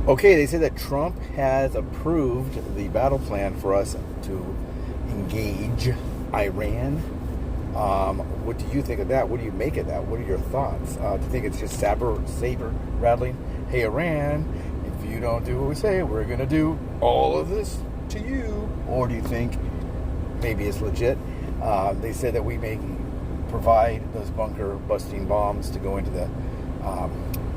Okay, they say that Trump has approved the battle plan for us to engage Iran. What do you think of that? What do you make of that? What are your thoughts? Do you think it's just saber rattling? Hey, Iran, if you don't do what we say, we're going to do all of this to you. Or do you think maybe it's legit? They said that we may provide those bunker busting bombs to go into the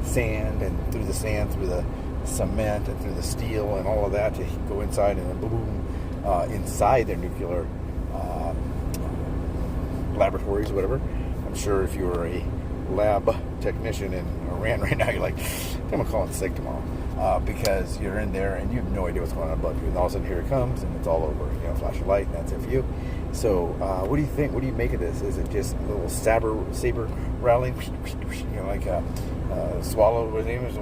sand, and through the sand, through the cement, and through the steel and all of that, to go inside and then boom, inside their nuclear laboratories or whatever. I'm sure if you were a lab technician in Iran right now, you're like, I'm going to call in sick tomorrow, because you're in there and you have no idea what's going on above you, and all of a sudden here it comes and it's all over. Flash a light and that's it for you. So what do you think? What do you make of this? Is it just a little saber rattling, like Swallow, what his name is,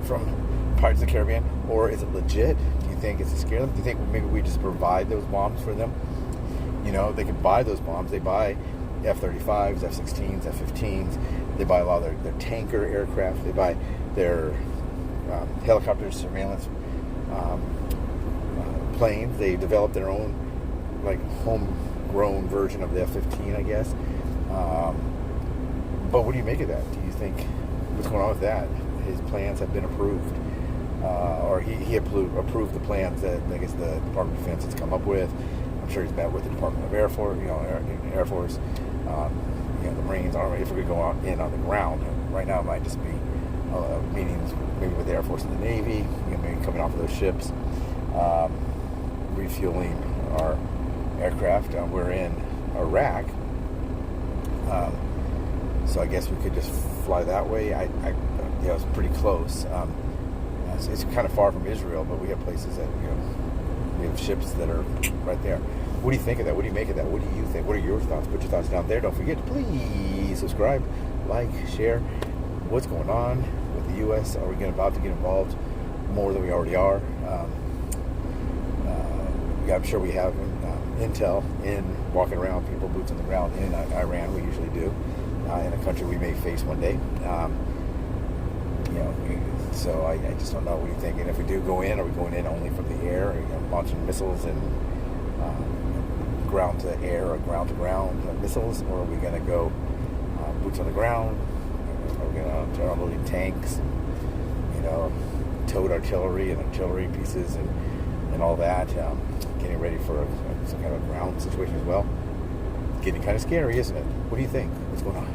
from Pirates of the Caribbean? Or is it legit? Do you think it's to scare them? Do you think maybe we just provide those bombs for them? They can buy those bombs. They buy F-35s, F-16s, F-15s. They buy a lot of their tanker aircraft. They buy their helicopters, surveillance planes. They develop their own homegrown version of the F-15, I guess. But what do you make of that? Do you think what's going on with that? His plans have been approved, or he approved the plans that I guess the Department of Defense has come up with. I'm sure he's met with the Department of Air Force, Air Force, the Marines, Army. If we could go out in on the ground, right now it might just be meetings maybe with the Air Force and the Navy, maybe coming off of those ships, refueling our aircraft. We're in Iraq, so I guess we could just fly that way. It's pretty close. It's kind of far from Israel, but we have places that we have ships that are right there. What do you think of that? What do you make of that? What do you think? What are your thoughts? Put your thoughts down there. Don't forget to please subscribe, like, share. What's going on with the U.S.? Are we about to get involved more than we already are? I'm sure we have intel in walking around, people boots on the ground in Iran. We usually do, in a country we may face one day. So I just don't know. What do you think? And if we do go in, are we going in only from the air, launching missiles and ground to air or ground to ground missiles, or are we going to go boots on the ground? Are we going to start unloading tanks, towed artillery and artillery pieces and all that, getting ready for some kind of ground situation as well? Getting kind of scary, isn't it? What do you think? What's going on?